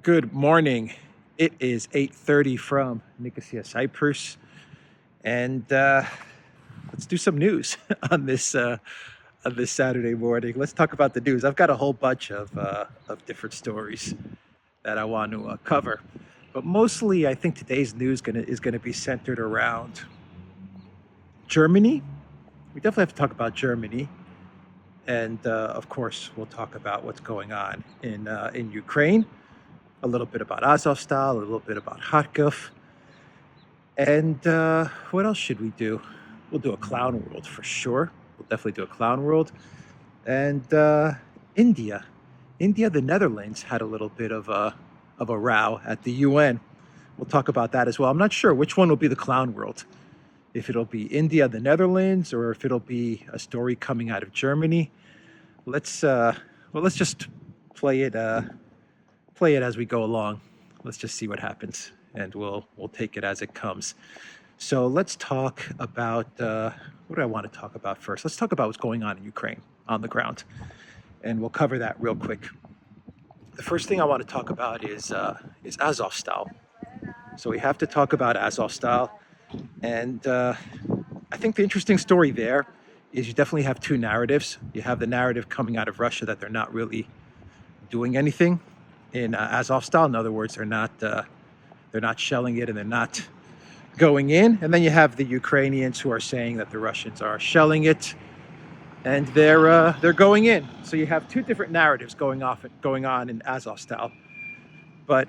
Good morning. It is 8:30 from Nicosia, Cyprus, and let's do some news on this Saturday morning. Let's talk about the news. I've got a whole bunch of different stories that I want to cover, but mostly I think today's news is gonna be centered around Germany. We definitely have to talk about Germany, and of course we'll talk about what's going on in Ukraine. A little bit about Azovstal, a little bit about Kharkov, and what else should we do? We'll do a clown world for sure. We'll definitely do a clown world, and India, the Netherlands had a little bit of a row at the UN. We'll talk about that as well. I'm not sure which one will be the clown world. If it'll be India, the Netherlands, or if it'll be a story coming out of Germany. Let's just play it as we go along. Let's just see what happens, and we'll take it as it comes. So let's talk about what do I want to talk about first? Let's talk about what's going on in Ukraine on the ground, and we'll cover that real quick. The first thing I want to talk about is Azovstal. So we have to talk about Azovstal, and I think the interesting story there is you definitely have two narratives. You have the narrative coming out of Russia that they're not really doing anything in Azovstal. In other words, they're not shelling it and they're not going in. And then you have the Ukrainians who are saying that the Russians are shelling it and they're going in. So you have two different narratives going on in Azovstal. But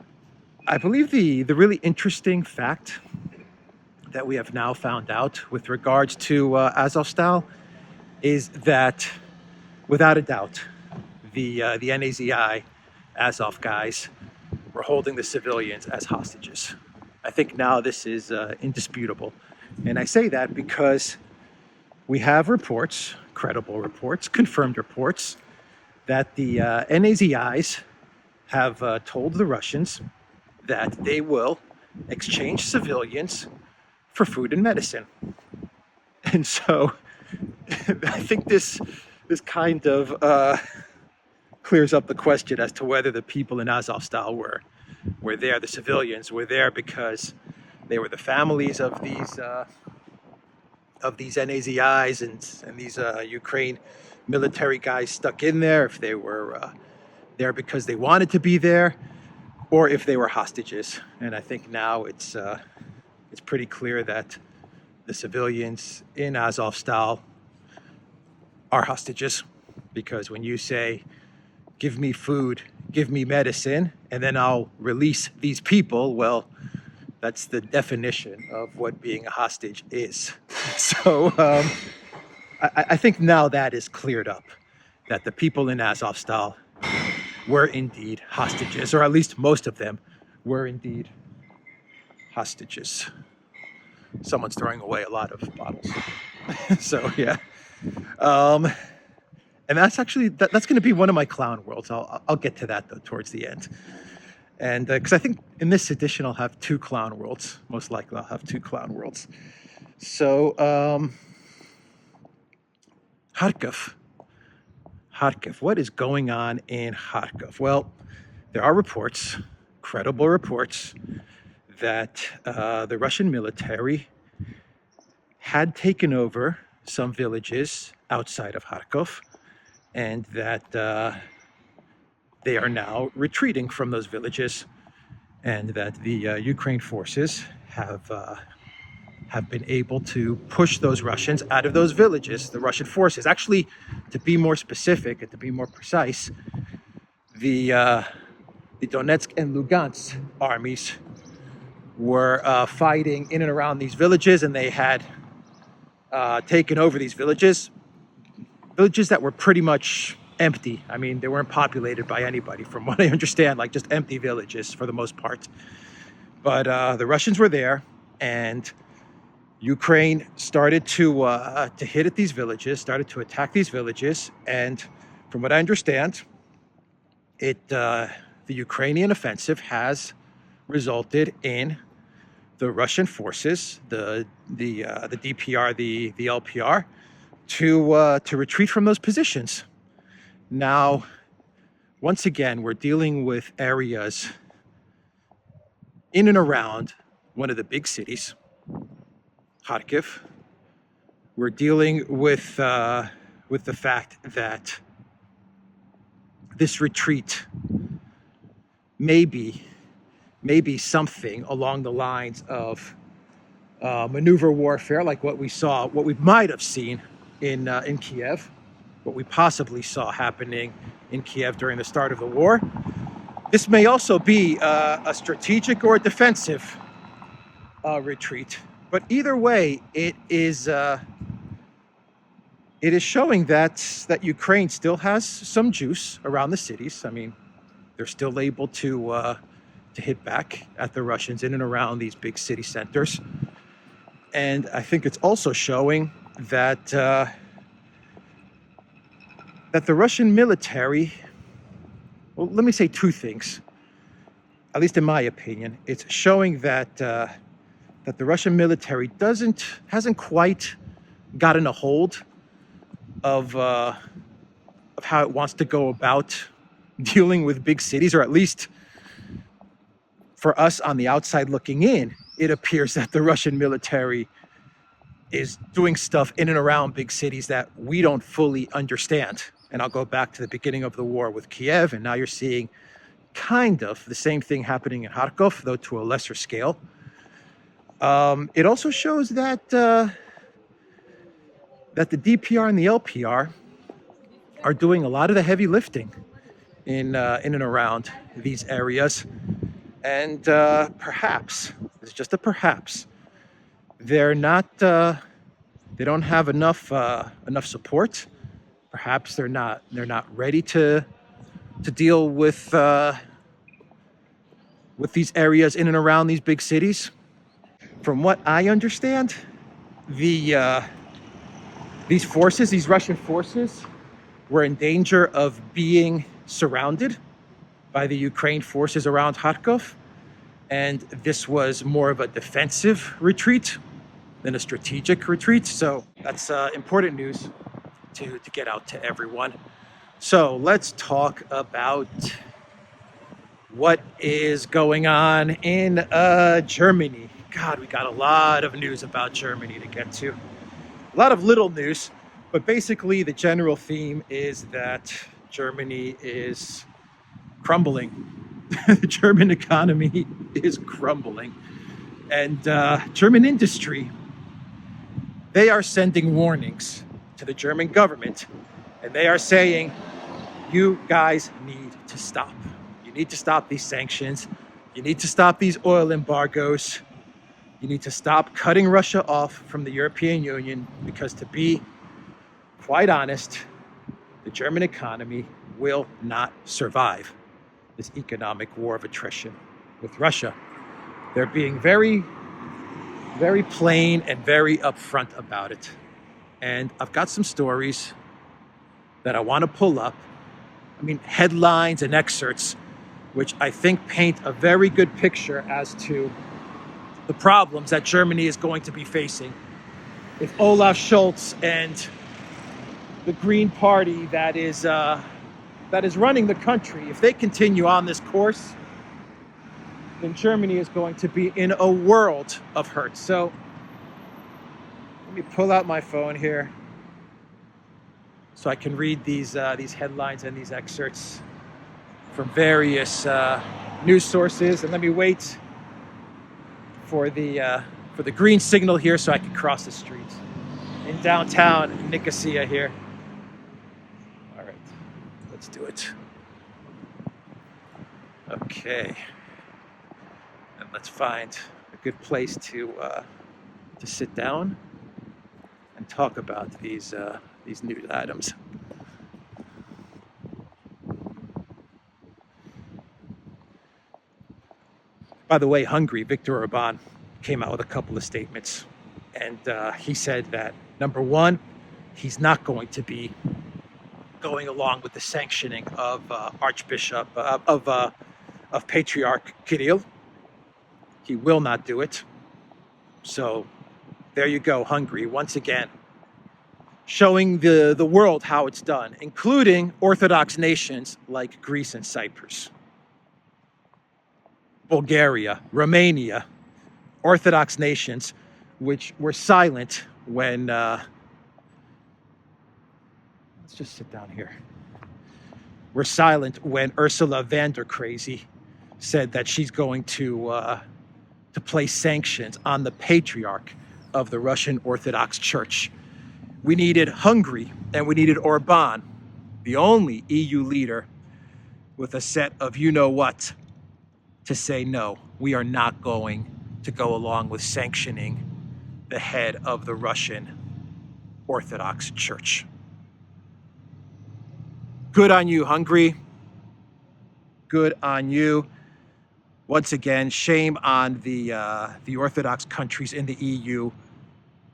I believe the really interesting fact that we have now found out with regards to Azovstal is that, without a doubt, the NAZI Azov guys were holding the civilians as hostages. I think now this is indisputable. And I say that because we have reports, credible reports, confirmed reports, that the NAZIs have told the Russians that they will exchange civilians for food and medicine. And so I think this kind of clears up the question as to whether the people in Azovstal were there, the civilians were there because they were the families of these NAZIs and these Ukraine military guys stuck in there, if they were there because they wanted to be there, or if they were hostages. And I think now it's pretty clear that the civilians in Azovstal are hostages, because when you say, give me food, give me medicine, and then I'll release these people, well, that's the definition of what being a hostage is. So I think now that is cleared up, that the people in Azovstal were indeed hostages, or at least most of them were indeed hostages. Someone's throwing away a lot of bottles. So yeah. And that's actually, that's going to be one of my clown worlds. I'll get to that though towards the end. And because I think in this edition I'll have two clown worlds. Most likely I'll have two clown worlds. So Kharkov. What is going on in Kharkov? Well, there are reports, credible reports, that the Russian military had taken over some villages outside of Kharkov, and that they are now retreating from those villages, and that the Ukraine forces have been able to push those Russians out of those villages. The Russian forces, actually, to be more specific and to be more precise, the Donetsk and Lugansk armies were fighting in and around these villages, and they had taken over these villages that were pretty much empty. I mean, they weren't populated by anybody, from what I understand, like just empty villages for the most part. But the Russians were there, and Ukraine started to hit at these villages, started to attack these villages, and from what I understand, the Ukrainian offensive has resulted in the Russian forces, the DPR, the LPR, to retreat from those positions. Now, once again, we're dealing with areas in and around one of the big cities, Kharkov. We're dealing with the fact that this retreat may be something along the lines of maneuver warfare, like what we might have seen in Kiev, what we possibly saw happening in Kiev during the start of the war. This may also be a strategic or a defensive retreat, but either way, it is showing that Ukraine still has some juice around the cities. I mean, they're still able to hit back at the Russians in and around these big city centers. And I think it's also showing that that the Russian military, well, let me say two things, at least in my opinion. It's showing that that the Russian military hasn't quite gotten a hold of how it wants to go about dealing with big cities, or at least for us on the outside looking in, it appears that the Russian military is doing stuff in and around big cities that we don't fully understand. And I'll go back to the beginning of the war with Kiev, and now you're seeing kind of the same thing happening in Kharkov, though to a lesser scale. It also shows that that the DPR and the LPR are doing a lot of the heavy lifting in and around these areas, and perhaps it's just a perhaps they're not they don't have enough support. Perhaps they're not ready to deal with these areas in and around these big cities. From what I understand, these Russian forces, were in danger of being surrounded by the Ukraine forces around Kharkov, and this was more of a defensive retreat than a strategic retreat. So that's important news to get out to everyone. So let's talk about what is going on in Germany. God, we got a lot of news about Germany to get to. A lot of little news, but basically the general theme is that Germany is crumbling. The German economy is crumbling. And German industry, they are sending warnings to the German government, and they are saying, you guys need to stop. You need to stop these sanctions. You need to stop these oil embargoes. You need to stop cutting Russia off from the European Union, because to be quite honest, the German economy will not survive this economic war of attrition with Russia. They're being very, very plain and very upfront about it. And I've got some stories that I want to pull up. I mean, headlines and excerpts, which I think paint a very good picture as to the problems that Germany is going to be facing if Olaf Scholtz and the Green Party that is running the country, if they continue on this course, then Germany is going to be in a world of hurt. So let me pull out my phone here so I can read these headlines and these excerpts from various news sources. And let me wait for the green signal here so I can cross the street in downtown Nicosia here. All right, let's do it. Okay, and let's find a good place to sit down and talk about these news items. By the way, Hungary, Viktor Orban came out with a couple of statements, and he said that, number one, he's not going to be going along with the sanctioning of Patriarch Kirill. He will not do it. So there you go, Hungary, once again, showing the world how it's done, including Orthodox nations like Greece and Cyprus. Bulgaria, Romania, Orthodox nations, which were silent when, let's just sit down here. Were silent when Ursula von der Crazy said that she's going to place sanctions on the patriarch of the Russian Orthodox Church. We needed Hungary and we needed Orban, the only EU leader with a set of you-know-what, to say no, we are not going to go along with sanctioning the head of the Russian Orthodox Church. Good on you, Hungary. Good on you. Once again, shame on the Orthodox countries in the EU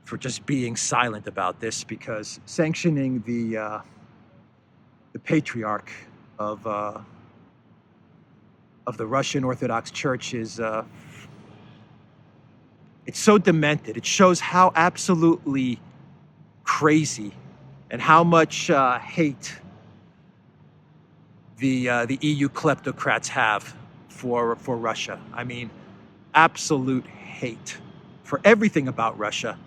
for just being silent about this, because sanctioning the patriarch of the Russian Orthodox Church is it's so demented. It shows how absolutely crazy and how much hate the EU kleptocrats have for Russia. I mean, absolute hate for everything about Russia.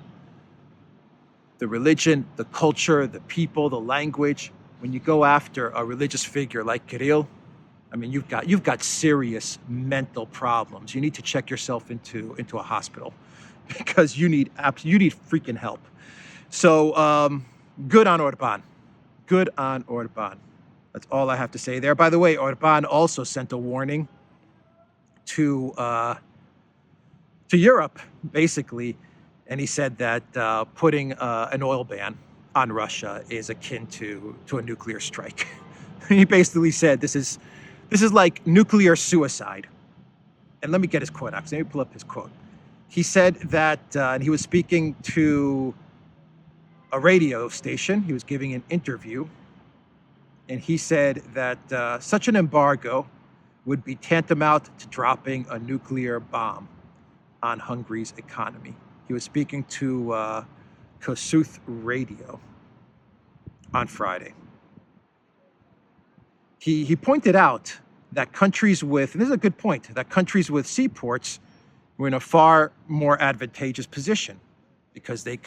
The religion, the culture, the people, the language. When you go after a religious figure like Kirill, I mean, you've got serious mental problems. You need to check yourself into a hospital, because you need freaking help. So good on Orban. Good on Orban. That's all I have to say there. By the way, Orban also sent a warning to Europe, basically, and he said that putting an oil ban on Russia is akin to a nuclear strike. He basically said this is like nuclear suicide. And let me get his quote out. Let me pull up his quote. He said that, and he was speaking to a radio station. He was giving an interview. And he said that such an embargo would be tantamount to dropping a nuclear bomb on Hungary's economy. He was speaking to Kossuth Radio on Friday. He pointed out that countries with, and this is a good point, that countries with seaports were in a far more advantageous position, because they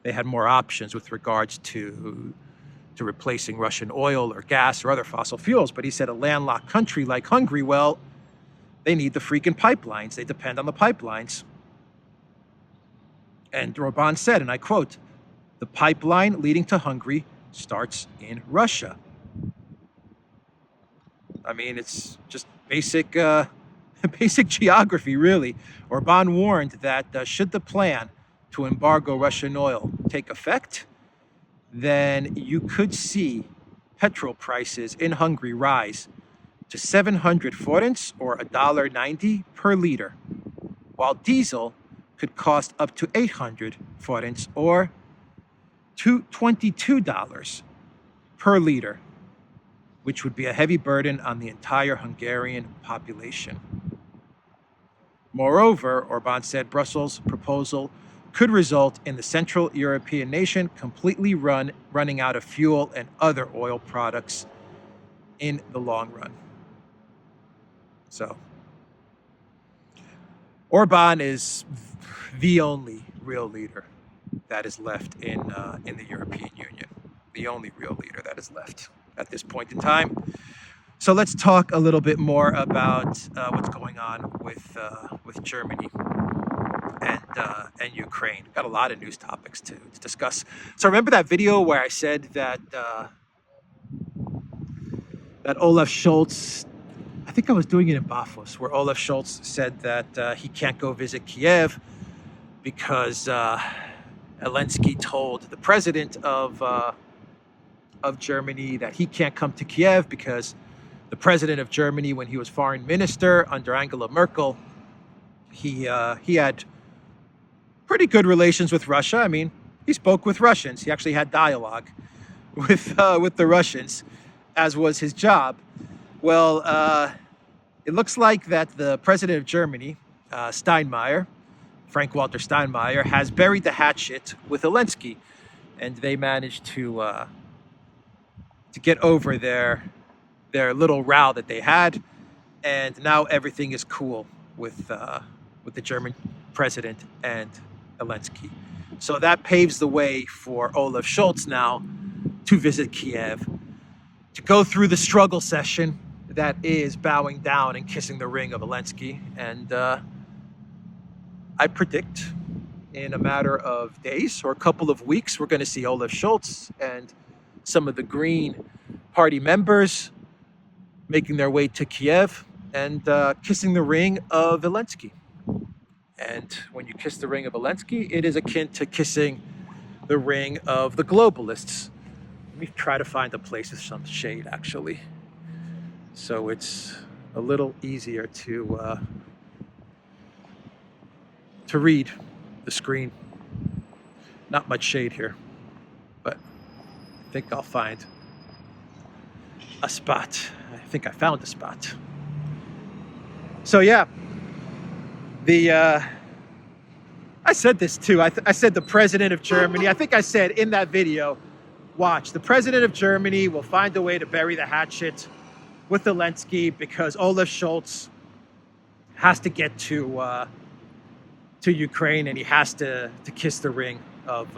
had more options with regards to replacing Russian oil or gas or other fossil fuels. But he said a landlocked country like Hungary, well, they need the freaking pipelines. They depend on the pipelines. And Orban said, and I quote, "The pipeline leading to Hungary starts in Russia." I mean, it's just basic geography, really. Orban warned that should the plan to embargo Russian oil take effect, then you could see petrol prices in Hungary rise to 700 forints, or $1.90 per liter, while diesel could cost up to 800 forints, or $22 per liter, which would be a heavy burden on the entire Hungarian population. Moreover, Orban said Brussels' proposal could result in the Central European nation completely running out of fuel and other oil products in the long run. So, Orban is the only real leader that is left in the European Union. The only real leader that is left at this point in time. So let's talk a little bit more about what's going on with Germany and Ukraine. Got a lot of news topics to discuss. So remember that video where I said that Olaf Scholtz, I think I was doing it in Bafos, where Olaf Scholtz said that he can't go visit Kiev because Elensky told the president of Germany that he can't come to Kiev because the president of Germany, when he was foreign minister under Angela Merkel, he had pretty good relations with Russia. I mean, he spoke with Russians. He actually had dialogue with the Russians, as was his job. Well, it looks like that the president of Germany, Steinmeier, Frank-Walter Steinmeier, has buried the hatchet with Elensky, and they managed to get over their little row that they had. and now everything is cool with the German president and Elensky. So that paves the way for Olaf Scholtz now to visit Kiev, to go through the struggle session that is bowing down and kissing the ring of Elensky. And I predict in a matter of days or a couple of weeks, we're going to see Olaf Scholtz and some of the Green Party members making their way to Kiev and kissing the ring of Elensky. And when you kiss the ring of Elensky, it is akin to kissing the ring of the globalists. Let me try to find a place with some shade, actually, so it's a little easier to read the screen. Not much shade here, but I think I'll find a spot. I think I found a spot. So yeah, I said this too. I said the president of Germany. I think I said in that video, watch, the president of Germany will find a way to bury the hatchet with Elensky because Olaf Scholz has to get to Ukraine and he has to kiss the ring of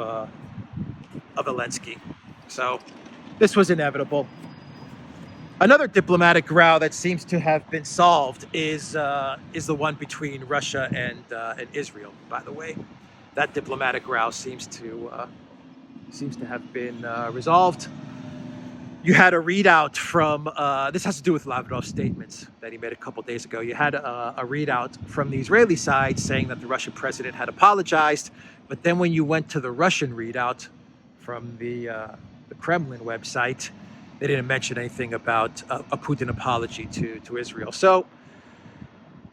Elensky. So this was inevitable. Another diplomatic row that seems to have been solved is the one between Russia and Israel. By the way, that diplomatic row seems to have been resolved. You had a readout from this has to do with Lavrov's statements that he made a couple days ago. You had a readout from the Israeli side saying that the Russian president had apologized, but then when you went to the Russian readout from the Kremlin website, they didn't mention anything about a Putin apology to Israel. So,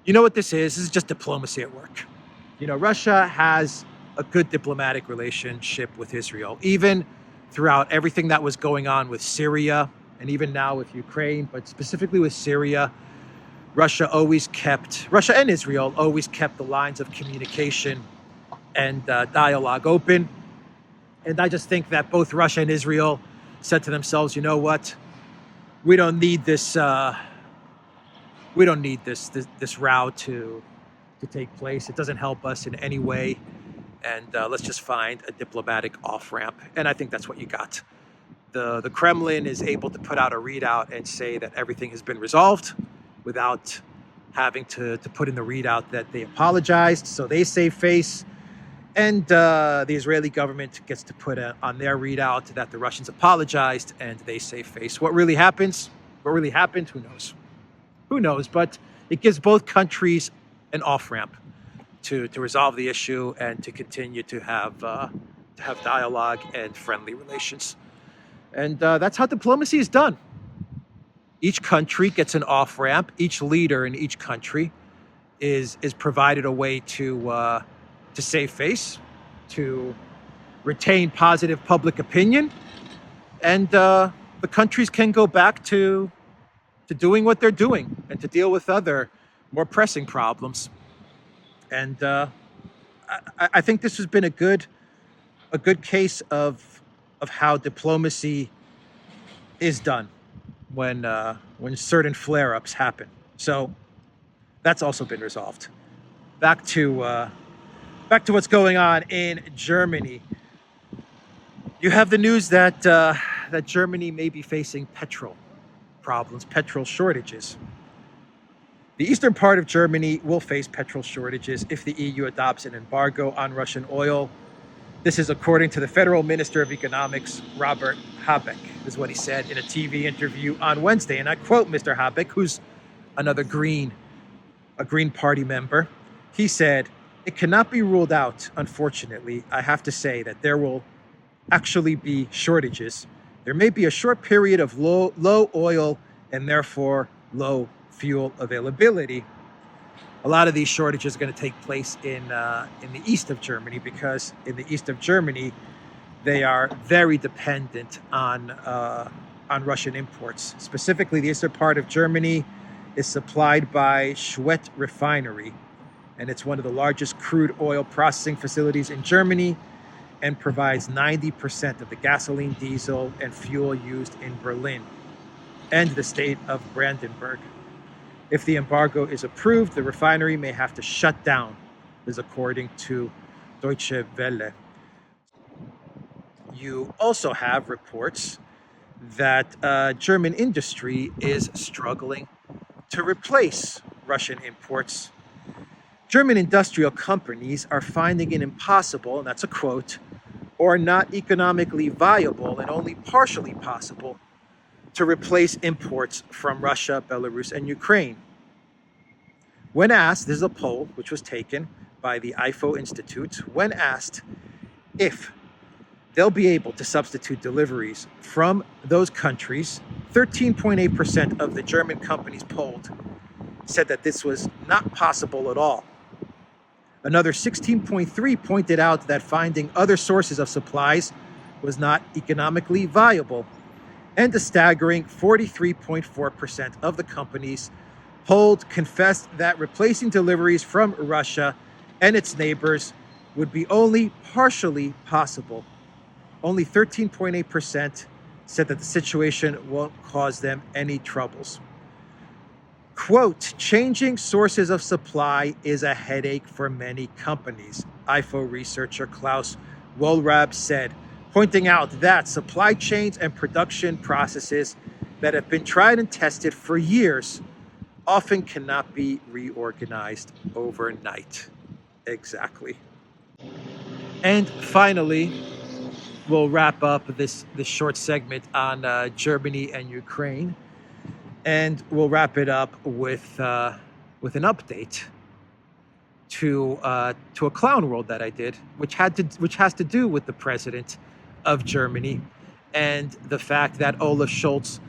you know what this is? This is just diplomacy at work. You know, Russia has a good diplomatic relationship with Israel, even throughout everything that was going on with Syria and even now with Ukraine, but specifically with Syria. Russia and Israel always kept the lines of communication and dialogue open. And I just think that both Russia and Israel said to themselves, you know what? We don't need this. We don't need this row to take place. It doesn't help us in any way, and let's just find a diplomatic off ramp. And I think that's what you got. The Kremlin is able to put out a readout and say that everything has been resolved without having to put in the readout that they apologized. So they save face. And the Israeli government gets to put on their readout that the Russians apologized and they save face. What really happened? Who knows? Who knows? But it gives both countries an off-ramp to resolve the issue and to continue to have dialogue and friendly relations. And that's how diplomacy is done. Each country gets an off-ramp. Each leader in each country is provided a way to save face, to retain positive public opinion, and the countries can go back to doing what they're doing and to deal with other more pressing problems. And I think this has been a good case of how diplomacy is done when certain flare-ups happen. So that's also been resolved. Back to what's going on in Germany. You have the news that Germany may be facing petrol problems, petrol shortages. The eastern part of Germany will face petrol shortages if the EU adopts an embargo on Russian oil. This is according to the Federal Minister of Economics, Robert Habeck, is what he said in a TV interview on Wednesday. And I quote Mr. Habeck, who's a Green Party member. He said, "It cannot be ruled out, unfortunately. I have to say that there will actually be shortages. There may be a short period of low oil and therefore low fuel availability." A lot of these shortages are going to take place in the east of Germany, because in the east of Germany, they are very dependent on Russian imports. Specifically, the eastern part of Germany is supplied by Schwedt Refinery, and it's one of the largest crude oil processing facilities in Germany and provides 90% of the gasoline, diesel, and fuel used in Berlin and the state of Brandenburg. If the embargo is approved, the refinery may have to shut down, is according to Deutsche Welle. You also have reports that German industry is struggling to replace Russian imports. German industrial companies are finding it impossible, and that's a quote, or not economically viable and only partially possible to replace imports from Russia, Belarus, and Ukraine. When asked, this is a poll which was taken by the IFO Institute, when asked if they'll be able to substitute deliveries from those countries, 13.8% of the German companies polled said that this was not possible at all. Another 16.3% pointed out that finding other sources of supplies was not economically viable. And a staggering 43.4% of the companies polled confessed that replacing deliveries from Russia and its neighbors would be only partially possible. Only 13.8% said that the situation won't cause them any troubles. Quote, changing sources of supply is a headache for many companies, IFO researcher Klaus Wohlrab said, pointing out that supply chains and production processes that have been tried and tested for years often cannot be reorganized overnight. Exactly. And finally, we'll wrap up this short segment on Germany and Ukraine. And we'll wrap it up with an update to a clown world that I did, which has to do with the president of Germany and the fact that Olaf Scholtz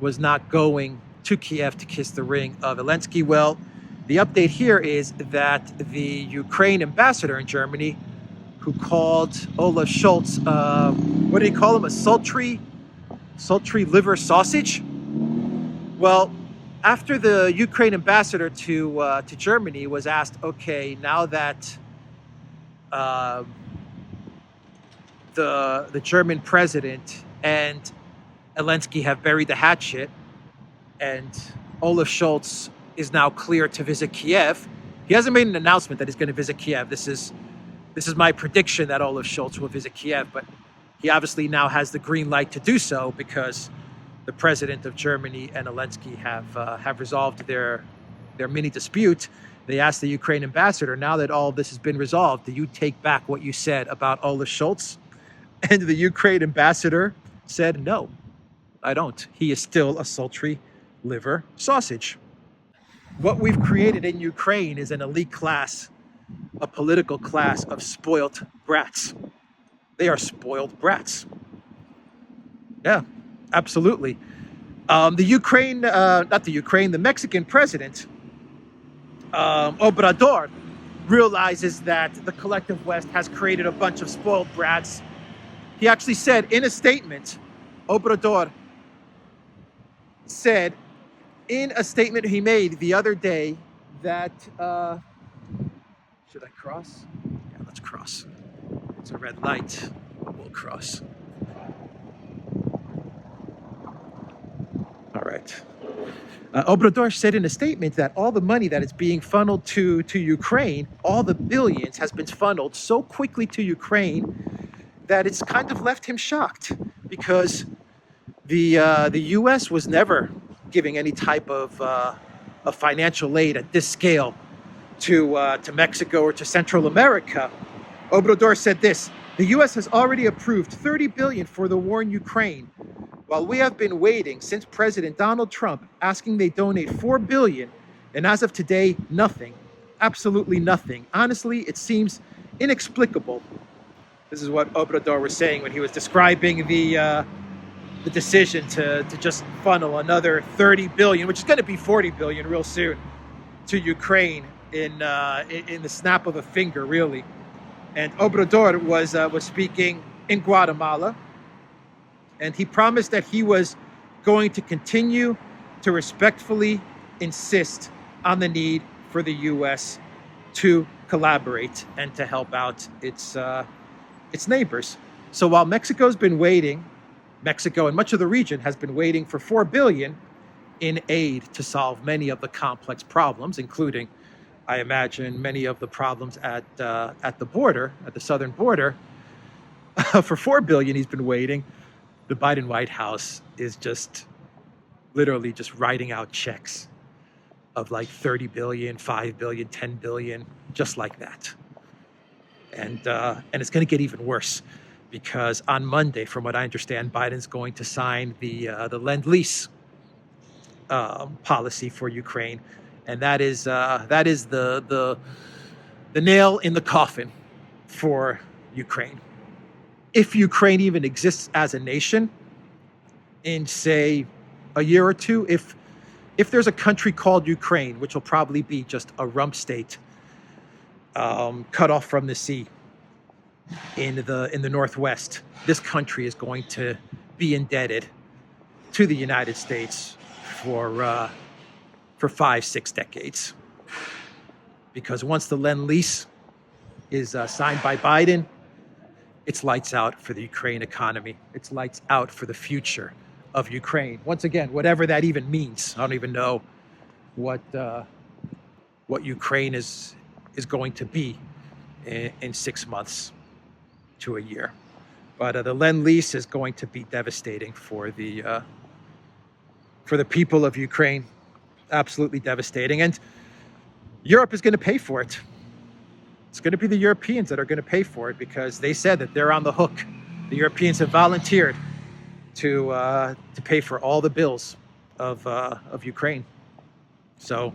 was not going to Kiev to kiss the ring of Elensky. Well, the update here is that the Ukraine ambassador in Germany, who called Olaf Scholtz, what did he call him? A sultry liver sausage? Well, after the Ukraine ambassador to Germany was asked, okay, now that the German president and Elensky have buried the hatchet, and Olaf Scholz is now clear to visit Kiev, he hasn't made an announcement that he's going to visit Kiev. This is my prediction that Olaf Scholz will visit Kiev, but he obviously now has the green light to do so because the president of Germany and Elensky have resolved their mini dispute. They asked the Ukraine ambassador, now that all of this has been resolved, do you take back what you said about Olaf Scholz? And the Ukraine ambassador said, no, I don't. He is still a sultry liver sausage. What we've created in Ukraine is an elite class, a political class of spoiled brats. They are spoiled brats. Yeah. Absolutely. The Mexican president, Obrador, realizes that the collective West has created a bunch of spoiled brats. He actually said in a statement, Obrador said in a statement he made the other day that, should I cross? Yeah, let's cross. It's a red light. We'll cross. All right. Obrador said in a statement that all the money that is being funneled to Ukraine, all the billions, has been funneled so quickly to Ukraine that it's kind of left him shocked because the U.S. was never giving any type of financial aid at this scale to Mexico or to Central America. Obrador said this: the U.S. has already approved $30 billion for the war in Ukraine, while we have been waiting since President Donald Trump asking they donate $4 billion, and as of today, nothing. Absolutely nothing. Honestly, it seems inexplicable. This is what Obrador was saying when he was describing the decision to just funnel another $30 billion, which is going to be $40 billion real soon, to Ukraine in the snap of a finger, really. And Obrador was speaking in Guatemala, and he promised that he was going to continue to respectfully insist on the need for the U.S. to collaborate and to help out its neighbors. So while Mexico and much of the region has been waiting for $4 billion, in aid to solve many of the complex problems, including, I imagine, many of the problems at the border, at the southern border. For $4 billion, he's been waiting. The Biden White House is just literally just writing out checks of like 30 billion, 5 billion, 10 billion, just like that. And it's going to get even worse, because on Monday, from what I understand, Biden's going to sign the Lend-Lease policy for Ukraine, and that is the nail in the coffin for Ukraine. If Ukraine even exists as a nation in, say, a year or two, if there's a country called Ukraine, which will probably be just a rump state, cut off from the sea in the Northwest, this country is going to be indebted to the United States for 5-6 decades. Because once the Lend-Lease is signed by Biden, it's lights out for the Ukraine economy. It's lights out for the future of Ukraine. Once again, whatever that even means. I don't even know what Ukraine is going to be in 6 months to a year. But the Lend-Lease is going to be devastating for the people of Ukraine. Absolutely devastating. And Europe is going to pay for it. It's going to be the Europeans that are going to pay for it, because they said that they're on the hook. The Europeans have volunteered to pay for all the bills of Ukraine. So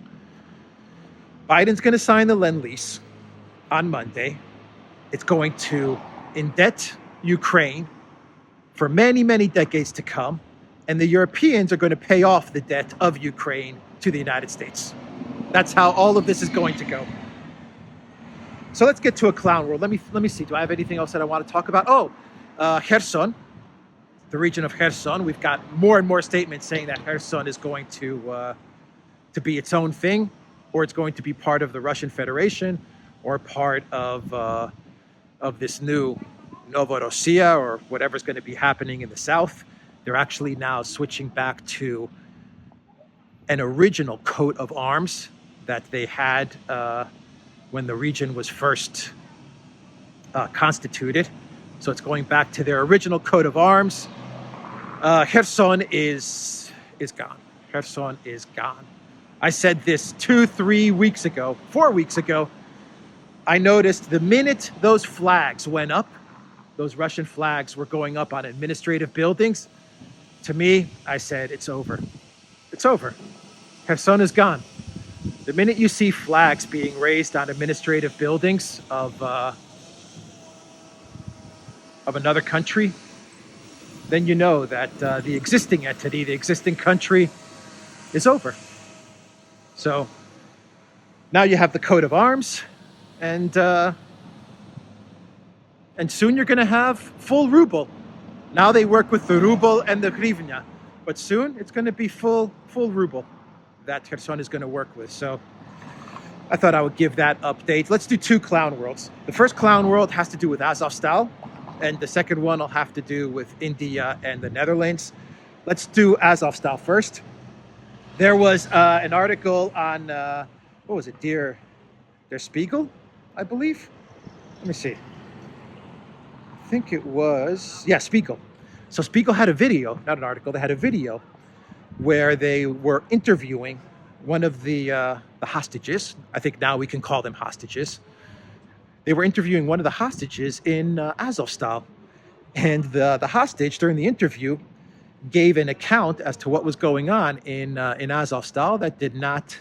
Biden's going to sign the Lend-Lease on Monday. It's going to indebt Ukraine for many, many decades to come, and the Europeans are going to pay off the debt of Ukraine to the United States. That's how all of this is going to go. So let's get to a clown world. Let me see. Do I have anything else that I want to talk about? Oh, Kherson, the region of Kherson. We've got more and more statements saying that Kherson is going to be its own thing, or it's going to be part of the Russian Federation, or part of this new Novorossiya, or whatever's going to be happening in the south. They're actually now switching back to an original coat of arms that they had when the region was first constituted. So it's going back to their original coat of arms. Kherson is gone. Kherson is gone. I said this 4 weeks ago. I noticed the minute those flags went up, those Russian flags were going up on administrative buildings. To me, I said, it's over. It's over. Kherson is gone. The minute you see flags being raised on administrative buildings of another country, then you know that the existing entity, the existing country, is over. So now you have the coat of arms, and soon you're going to have full ruble. Now they work with the ruble and the hryvnia, but soon it's going to be full ruble that Kherson is going to work with. So I thought I would give that update. Let's do 2 clown worlds. The first clown world has to do with Azovstal, and the second one will have to do with India and the Netherlands. Let's do Azovstal first. There was an article on, what was it, Der Spiegel, I believe? Let me see. I think it was, yeah, Spiegel. So Spiegel had a video, not an article, they had a video where they were interviewing one of the hostages. I think now we can call them hostages. They were interviewing one of the hostages in Azovstal. And the hostage, during the interview, gave an account as to what was going on in Azovstal that did not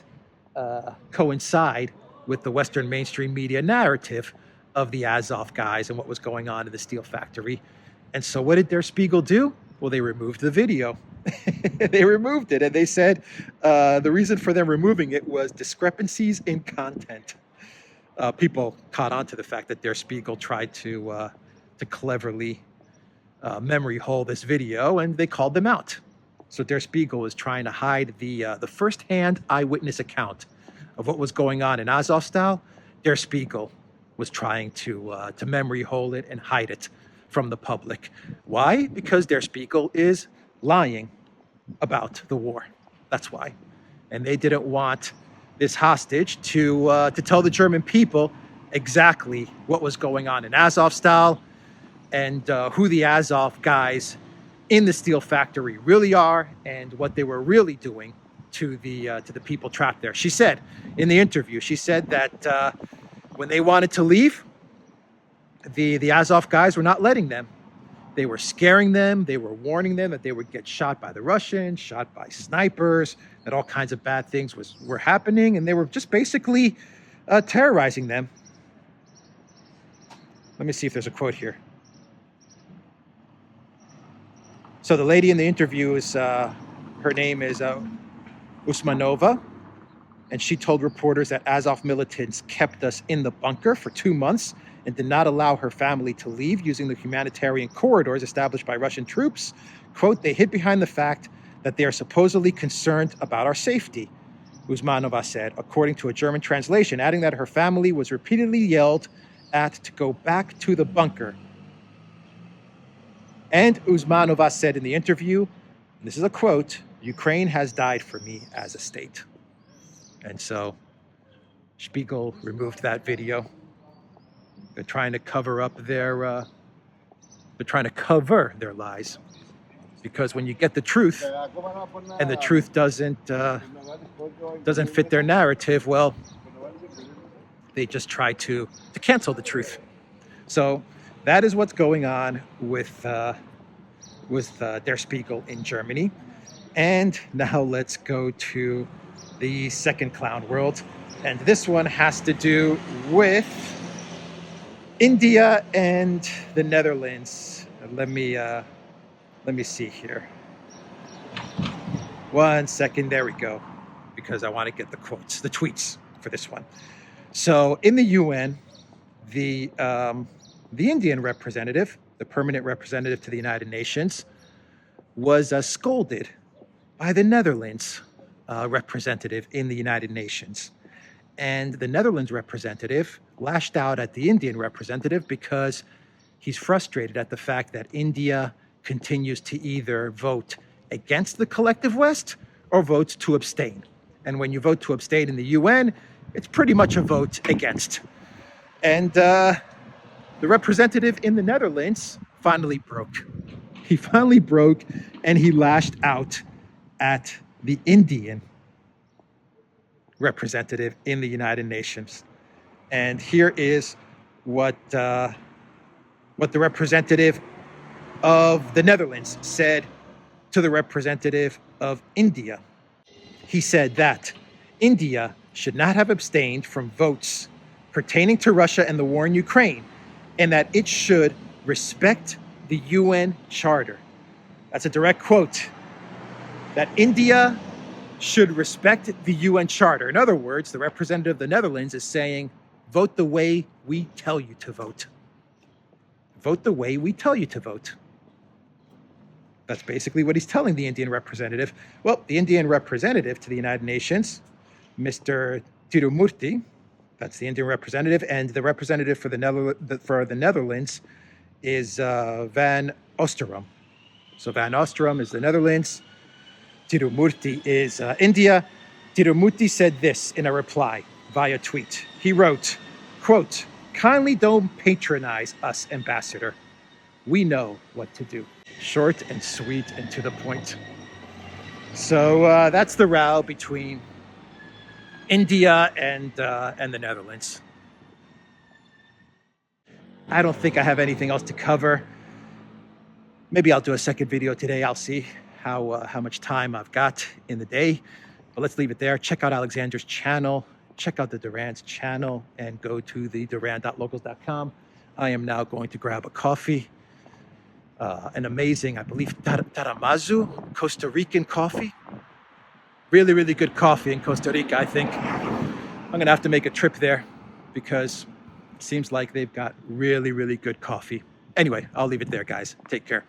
coincide with the Western mainstream media narrative of the Azov guys and what was going on in the steel factory. And so what did Der Spiegel do? Well, they removed the video. They removed it, and they said the reason for them removing it was discrepancies in content. People caught on to the fact that Der Spiegel tried to cleverly memory hole this video, and they called them out. So Der Spiegel was trying to hide the first-hand eyewitness account of what was going on in Azovstal. Der Spiegel was trying to memory hole it and hide it from the public. Why? Because Der Spiegel is lying about the war. That's why. And they didn't want this hostage to tell the German people exactly what was going on in Azovstal and who the Azov guys in the steel factory really are and what they were really doing to the people trapped there. She said in the interview, she said that when they wanted to leave, the Azov guys were not letting them. They were scaring them. They were warning them that they would get shot by the Russians, shot by snipers, that all kinds of bad things were happening, and they were just basically terrorizing them. Let me see if there's a quote here. So the lady in the interview is, her name is Usmanova, and she told reporters that Azov militants kept us in the bunker for 2 months and did not allow her family to leave using the humanitarian corridors established by Russian troops. Quote, they hid behind the fact that they are supposedly concerned about our safety, Usmanova said, according to a German translation, adding that her family was repeatedly yelled at to go back to the bunker. And Usmanova said in the interview, and this is a quote, Ukraine has died for me as a state. And so Spiegel removed that video. They're trying to cover up their lies, because when you get the truth and the truth doesn't fit their narrative, well, they just try to cancel the truth. So that is what's going on with Der Spiegel in Germany. And now let's go to the second clown world, and this one has to do with India and the Netherlands. Let me see here. 1 second. There we go. Because I want to get the quotes, the tweets for this one. So in the UN, the Indian representative, the permanent representative to the United Nations, was scolded by the Netherlands representative in the United Nations. And the Netherlands representative lashed out at the Indian representative because he's frustrated at the fact that India continues to either vote against the collective West or votes to abstain. And when you vote to abstain in the UN, it's pretty much a vote against. And the representative in the Netherlands finally broke. He finally broke and he lashed out at the Indian representative in the United Nations. And here is what the representative of the Netherlands said to the representative of India. He said that India should not have abstained from votes pertaining to Russia and the war in Ukraine, and that it should respect the UN Charter. That's a direct quote. That India should respect the UN Charter. In other words, the representative of the Netherlands is saying, vote the way we tell you to vote. Vote the way we tell you to vote. That's basically what he's telling the Indian representative. Well, the Indian representative to the United Nations, Mr. Tirumurti, that's the Indian representative, and the representative for the Netherlands is Van Oosterom. So Van Oosterom is the Netherlands. Tirumurti is India. Tirumurti said this in a reply via tweet. He wrote, quote, kindly don't patronize us, Ambassador. We know what to do. Short and sweet and to the point. So that's the row between India and the Netherlands. I don't think I have anything else to cover. Maybe I'll do a second video today. I'll see how much time I've got in the day. But let's leave it there. Check out Alexander's channel. Check out the Duran's channel and go to the duran.locals.com. I am now going to grab a coffee. An amazing, I believe, Taramazu, Costa Rican coffee. Really, really good coffee in Costa Rica, I think. I'm going to have to make a trip there because it seems like they've got really, really good coffee. Anyway, I'll leave it there, guys. Take care.